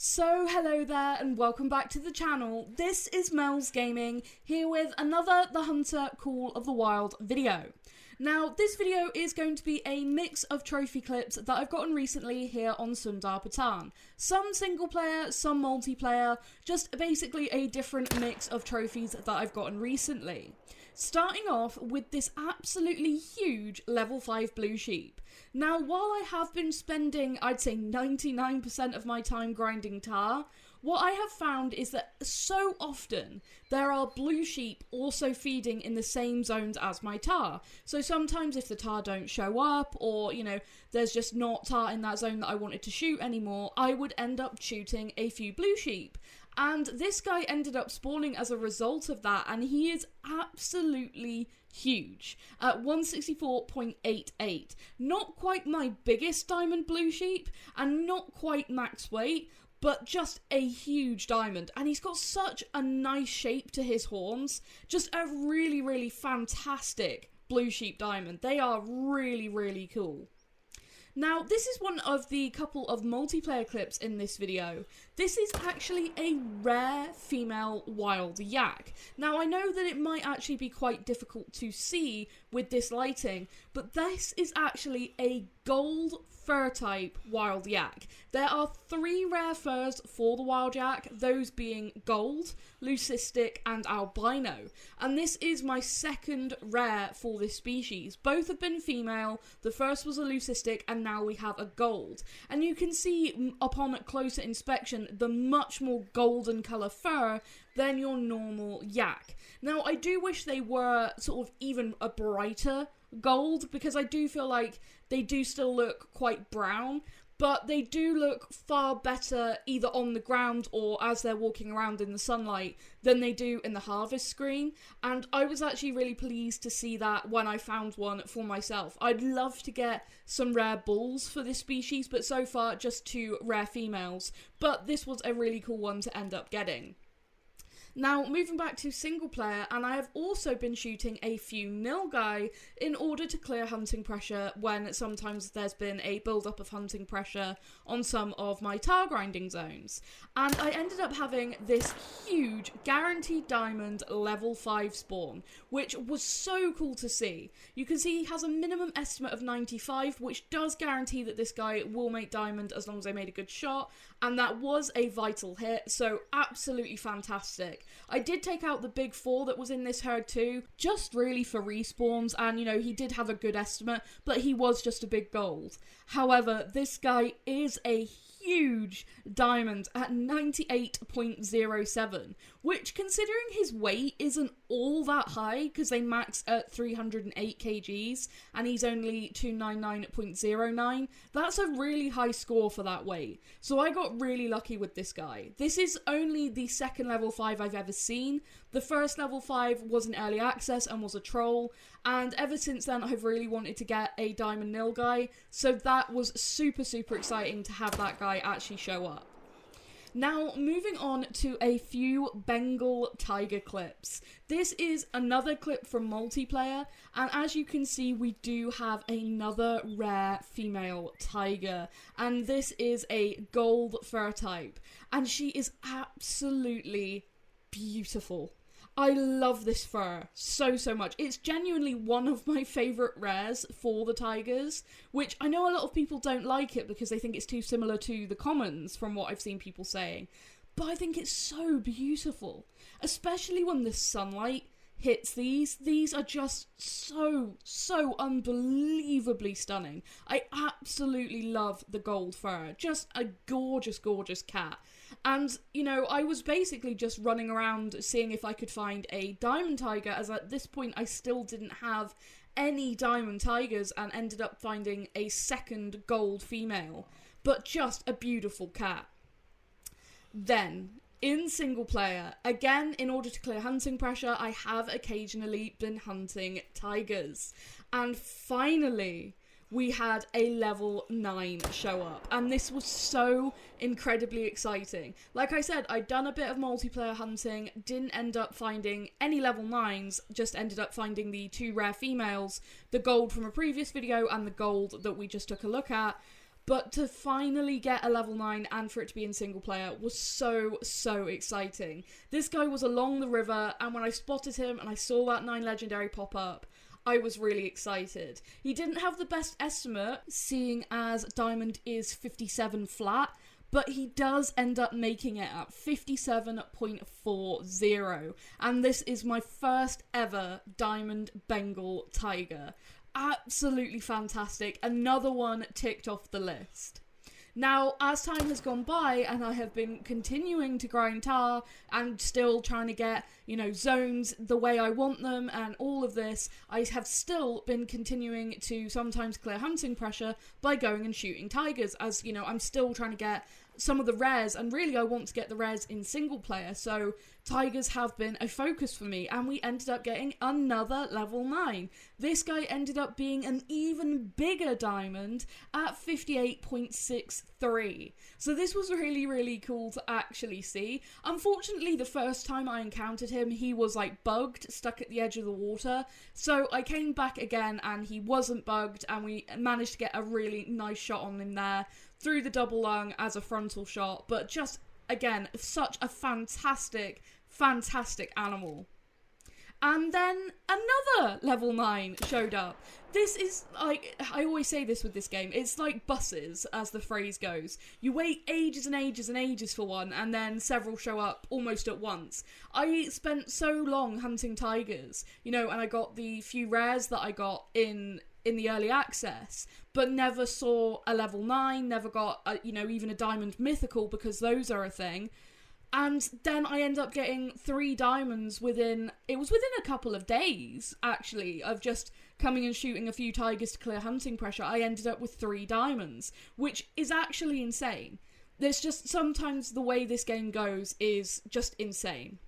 So hello there and welcome back to the channel. This is Mel's Gaming, here with another The Hunter Call of the Wild video. Now this video is going to be a mix of trophy clips that I've gotten recently here on Sundar Patan. Some single player, some multiplayer, just basically a different mix of trophies that I've gotten recently. Starting off with this absolutely huge level 5 blue sheep. Now, while I have been spending, I'd say 99% of my time grinding Tahr, what I have found is that so often there are blue sheep also feeding in the same zones as my Tahr. So sometimes if the Tahr don't show up, or, you know, there's just not Tahr in that zone that I wanted to shoot anymore, I would end up shooting a few blue sheep. And this guy ended up spawning as a result of that, and he is absolutely huge at 164.88. Not quite my biggest diamond blue sheep, and not quite max weight, but just a huge diamond. And he's got such a nice shape to his horns. Just a really, really fantastic blue sheep diamond. They are really, really cool. Now, this is one of the couple of multiplayer clips in this video. This is actually a rare female wild yak. Now, I know that it might actually be quite difficult to see with this lighting, but this is actually a gold fur type wild yak. There are 3 rare furs for the wild yak, those being gold, leucistic and albino, and this is my second rare for this species. Both have been female. The first was a leucistic and now we have a gold, and you can see upon closer inspection the much more golden colour fur than your normal yak. Now, I do wish they were sort of even a brighter gold, because I do feel like they do still look quite brown, but they do look far better either on the ground or as they're walking around in the sunlight than they do in the harvest screen, and I was actually really pleased to see that when I found one for myself. I'd love to get some rare bulls for this species, but so far just 2 rare females, but this was a really cool one to end up getting. Now, moving back to single player, and I have also been shooting a few Nilgai in order to clear hunting pressure when sometimes there's been a build-up of hunting pressure on some of my Tahr grinding zones. And I ended up having this huge guaranteed diamond level 5 spawn, which was so cool to see. You can see he has a minimum estimate of 95, which does guarantee that this guy will make diamond as long as I made a good shot, and that was a vital hit, so absolutely fantastic. I did take out the big 4 that was in this herd too, just really for respawns, and you know, he did have a good estimate, but he was just a big gold. However, this guy is a huge diamond at 98.07, which, considering his weight isn't all that high because they max at 308 kgs and he's only 299.09, that's a really high score for that weight. So I got really lucky with this guy. This is only the second level 5 I've ever seen. The first level 5 was in early access and was a troll, and ever since then I've really wanted to get a diamond Nilgai, so that was super exciting to have that guy actually show up. Now, moving on to a few Bengal tiger clips. This is another clip from multiplayer, and as you can see, we do have another rare female tiger, and this is a gold fur type, and she is absolutely beautiful. I love this fur so much. It's genuinely one of my favourite rares for the tigers, which I know a lot of people don't like it because they think it's too similar to the commons from what I've seen people saying, but I think it's so beautiful, especially when the sunlight hits these. These are just so unbelievably stunning. I absolutely love the gold fur. Just a gorgeous cat. And, you know, I was basically just running around seeing if I could find a diamond tiger, as at this point I still didn't have any diamond tigers, and ended up finding a second gold female. But just a beautiful cat. Then, in single player, again, in order to clear hunting pressure, I have occasionally been hunting tigers. And finally, we had a level 9 show up, and this was so incredibly exciting. Like I said, I'd done a bit of multiplayer hunting, didn't end up finding any level 9s, just ended up finding the 2 rare females, the gold from a previous video and the gold that we just took a look at. but to finally get a level 9 and for it to be in single player was so exciting. This guy was along the river, and when I spotted him and I saw that 9 legendary pop up, I was really excited. He didn't have the best estimate, seeing as diamond is 57 flat, but he does end up making it at 57.40, and this is my first ever diamond Bengal tiger. Absolutely fantastic. Another one ticked off the list. Now, as time has gone by and I have been continuing to grind Tahr and still trying to get, zones the way I want them and all of this, I have still been continuing to sometimes clear hunting pressure by going and shooting tigers, as, I'm still trying to get some of the rares, and really I want to get the rares in single player, so tigers have been a focus for me, and we ended up getting another level 9. This guy ended up being an even bigger diamond at 58.63. So this was really cool to actually see. Unfortunately, the first time I encountered him, he was bugged, stuck at the edge of the water, so I came back again and he wasn't bugged, and we managed to get a really nice shot on him there through the double lung as a frontal shot, but just, again, such a fantastic animal. And then another level 9 showed up. This is, I always say this with this game, it's like buses, as the phrase goes. You wait ages and ages and ages for one, and then several show up almost at once. I spent so long hunting tigers, and I got the few rares that I got in the early access, but never saw a level 9, never got, even a diamond mythical, because those are a thing. And then I end up getting 3 diamonds within a couple of days, actually, of just coming and shooting a few tigers to clear hunting pressure. I ended up with 3 diamonds, which is actually insane. There's just sometimes the way this game goes is just insane.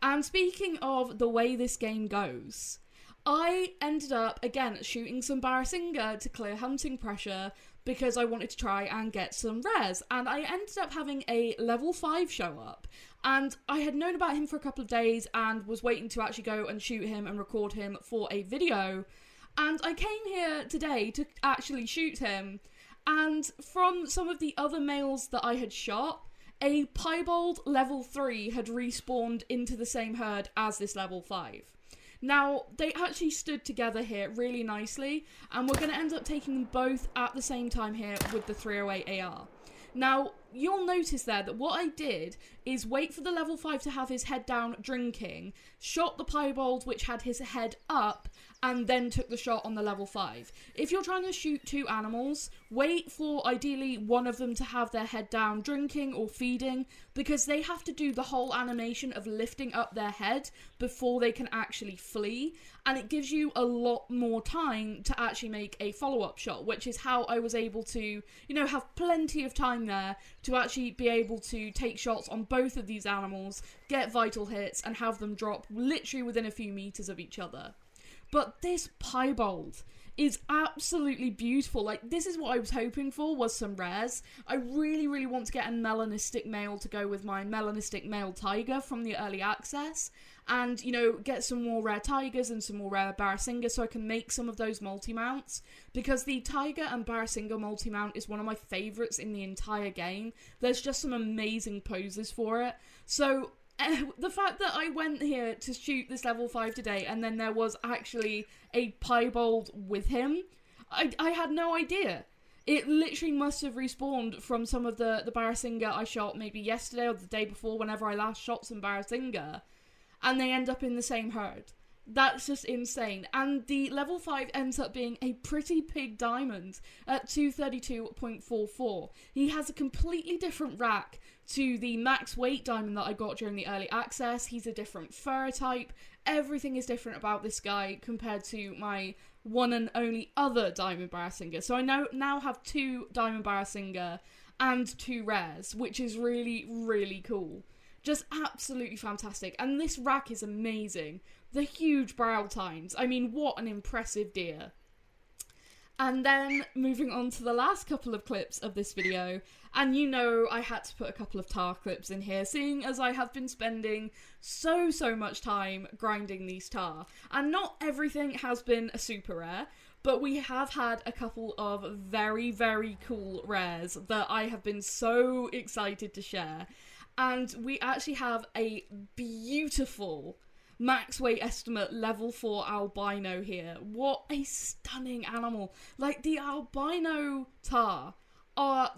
And speaking of the way this game goes, I ended up, again, shooting some Barasingha to clear hunting pressure because I wanted to try and get some rares, and I ended up having a level 5 show up, and I had known about him for a couple of days and was waiting to actually go and shoot him and record him for a video, and I came here today to actually shoot him, and from some of the other males that I had shot, a Piebald level 3 had respawned into the same herd as this level 5. Now, they actually stood together here really nicely, and we're going to end up taking them both at the same time here with the 308 AR. Now, you'll notice there that what I did is wait for the level 5 to have his head down drinking, shot the Piebald which had his head up, and then took the shot on the level 5. If you're trying to shoot 2 animals, wait for ideally one of them to have their head down drinking or feeding, because they have to do the whole animation of lifting up their head before they can actually flee, and it gives you a lot more time to actually make a follow-up shot, which is how I was able to, have plenty of time there to actually be able to take shots on both of these animals, get vital hits, and have them drop literally within a few meters of each other. But this Piebald is absolutely beautiful. This is what I was hoping for, was some rares. I really want to get a melanistic male to go with my melanistic male tiger from the early access, and, get some more rare tigers and some more rare Barasingha so I can make some of those multi-mounts, because the tiger and Barasingha multi-mount is one of my favourites in the entire game. There's just some amazing poses for it. So the fact that I went here to shoot this level 5 today and then there was actually a Piebald with him, I had no idea. It literally must have respawned from some of the Barasingha I shot maybe yesterday or the day before, whenever I last shot some Barasingha, and they end up in the same herd. That's just insane. And the level 5 ends up being a pretty big diamond at 232.44. He has a completely different rack to the max weight diamond that I got during the early access. He's a different fur type. Everything is different about this guy compared to my one and only other diamond Barasingha. So I now have 2 diamond Barasingha and 2 rares, which is really cool. Just absolutely fantastic. And this rack is amazing. The huge brow tines. I mean, what an impressive deer. And then moving on to the last couple of clips of this video, and I had to put a couple of Tahr clips in here, seeing as I have been spending so much time grinding these Tahr. And not everything has been a super rare, But we have had a couple of very, very cool rares that I have been so excited to share. And we actually have a beautiful max weight estimate level 4 albino here. What a stunning animal. Like, the albino Tahr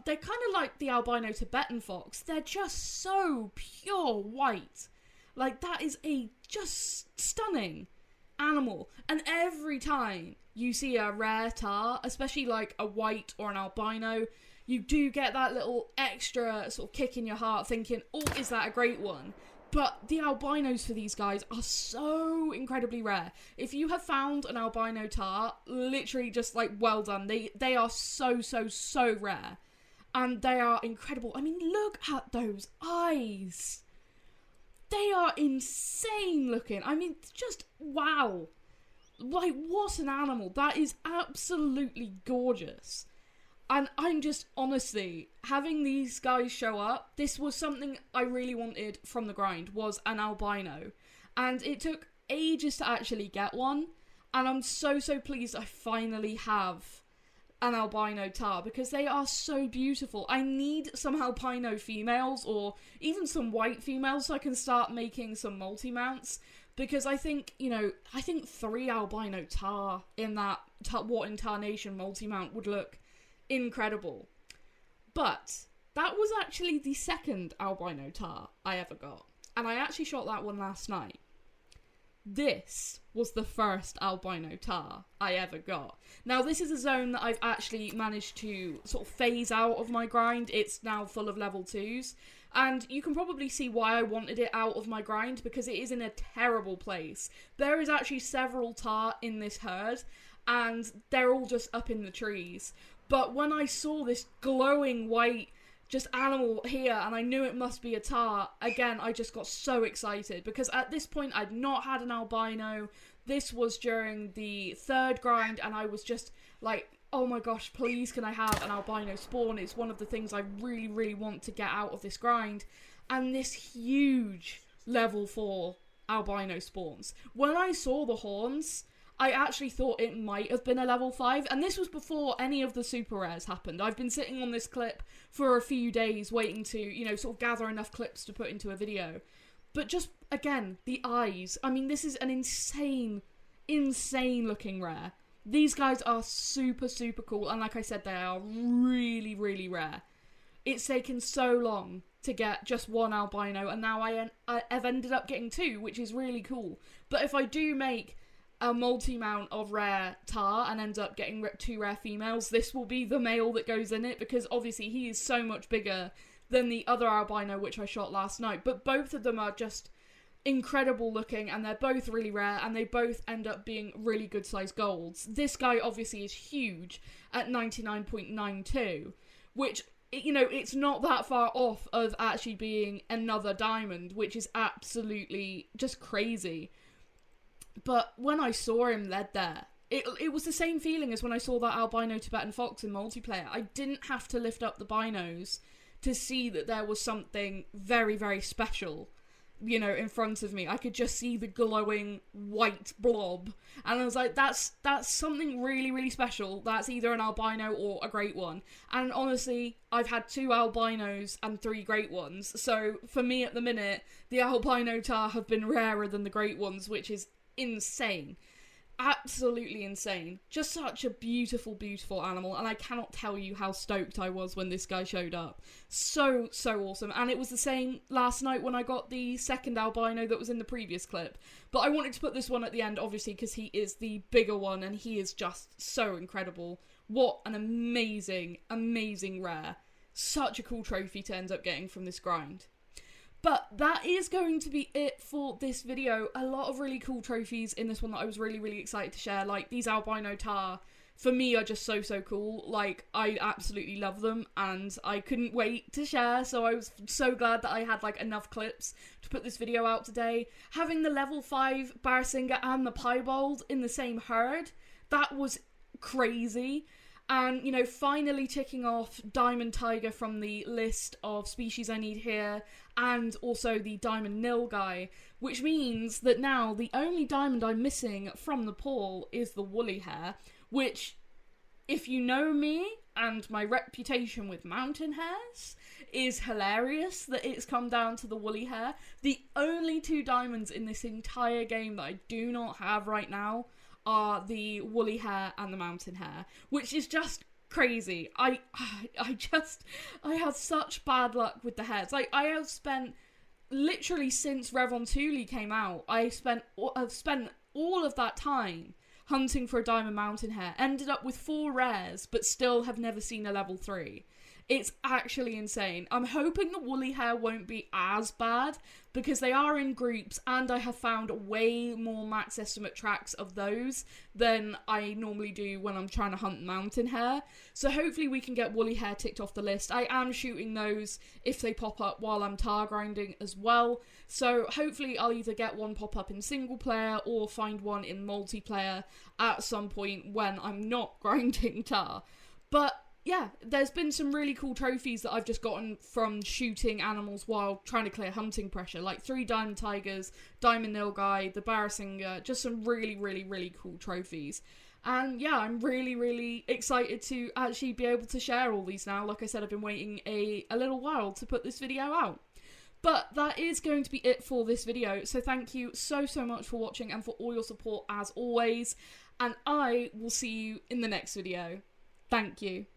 they're kind of like the albino Tibetan fox. They're just so pure white. Like, that is a just stunning animal. And every time you see a rare Tahr, especially like a white or an albino, you do get that little extra sort of kick in your heart thinking, oh, is that a great one? But the albinos for these guys are so incredibly rare. If you have found an albino Tahr, literally just like, well done. They are so, so, so rare. And they are incredible. I mean, look at those eyes. They are insane looking. I mean, just wow. Like, what an animal. That is absolutely gorgeous. And I'm just, honestly, having these guys show up, this was something I really wanted from the grind, was an albino. And it took ages to actually get one. And I'm so, so pleased I finally have an albino Tahr, because they are so beautiful. I need some albino females, or even some white females, so I can start making some multi-mounts. Because I think, you know, 3 albino Tahr in that What in Tarnation multi-mount would look incredible. But that was actually the second albino Tahr I ever got, and I actually shot that one last night. This was the first albino Tahr I ever got. Now, this is a zone that I've actually managed to sort of phase out of my grind. It's now full of level 2s, and you can probably see why I wanted it out of my grind, because it is in a terrible place. There is actually several Tahr in this herd, and they're all just up in the trees. But when I saw this glowing white just animal here, and I knew it must be a Tahr, again, I just got so excited, because at this point I'd not had an albino. This was during the 3rd grind, and I was just like, oh my gosh, please can I have an albino spawn? It's one of the things I really, really want to get out of this grind. And this huge level 4 albino spawns. When I saw the horns, I actually thought it might have been a level 5, and this was before any of the super rares happened. I've been sitting on this clip for a few days waiting to, you know, sort of gather enough clips to put into a video. But just, again, the eyes. I mean, this is an insane, insane looking rare. These guys are super, super cool, and like I said, they are really, really rare. It's taken so long to get just one albino, and now I've ended up getting 2, which is really cool. But if I do make a multi-mount of rare Tahr and ends up getting 2 rare females, this will be the male that goes in it, because obviously he is so much bigger than the other albino which I shot last night. But both of them are just incredible looking, and they're both really rare, and they both end up being really good sized golds. This guy obviously is huge at 99.92, which, you know, it's not that far off of actually being another diamond, which is absolutely just crazy. But when I saw him led there, it was the same feeling as when I saw that albino Tibetan fox in multiplayer. I didn't have to lift up the binos to see that there was something very, very special, you know, in front of me. I could just see the glowing white blob, and I was like, that's something really, really special. That's either an albino or a great one. And honestly, I've had 2 albinos and 3 great ones, so for me at the minute, the albino Tahr have been rarer than the great ones, which is insane. Absolutely insane. Just such a beautiful, beautiful animal, and I cannot tell you how stoked I was when this guy showed up. So, so awesome. And it was the same last night when I got the second albino that was in the previous clip. But I wanted to put this one at the end, obviously, because he is the bigger one, and he is just so incredible. What an amazing, amazing rare. Such a cool trophy to end up getting from this grind. But that is going to be it for this video. A lot of really cool trophies in this one that I was really, really excited to share. Like, these albino Tahr, for me, are just so, so cool. Like, I absolutely love them, and I couldn't wait to share, so I was so glad that I had, like, enough clips to put this video out today. Having the level 5 Barasingha and the Piebald in the same herd, that was crazy. And, you know, finally ticking off Diamond Tiger from the list of species I need here, and also the Diamond Nilgai, which means that now the only diamond I'm missing from the pool is the woolly hair, which, if you know me and my reputation with mountain hares, is hilarious that it's come down to the woolly hair. The only 2 diamonds in this entire game that I do not have right now are the woolly hair and the mountain hair, which is just crazy. I had such bad luck with the hairs. Like, I have spent, literally since Revontuli came out, I've spent all of that time hunting for a diamond mountain hare, ended up with 4 rares, but still have never seen a level 3. It's actually insane. I'm hoping the woolly hair won't be as bad, because they are in groups, and I have found way more max estimate tracks of those than I normally do when I'm trying to hunt mountain hare. So hopefully we can get woolly hair ticked off the list. I am shooting those if they pop up while I'm Tahr grinding as well. So hopefully I'll either get one pop up in single player or find one in multiplayer at some point when I'm not grinding Tahr. But yeah, there's been some really cool trophies that I've just gotten from shooting animals while trying to clear hunting pressure, like 3 diamond tigers, diamond Nilgai, the Barasingha, just some really, really, really cool trophies. And yeah, I'm really, really excited to actually be able to share all these now. Like I said, I've been waiting a little while to put this video out. But that is going to be it for this video, so thank you so much for watching and for all your support as always, and I will see you in the next video. Thank you.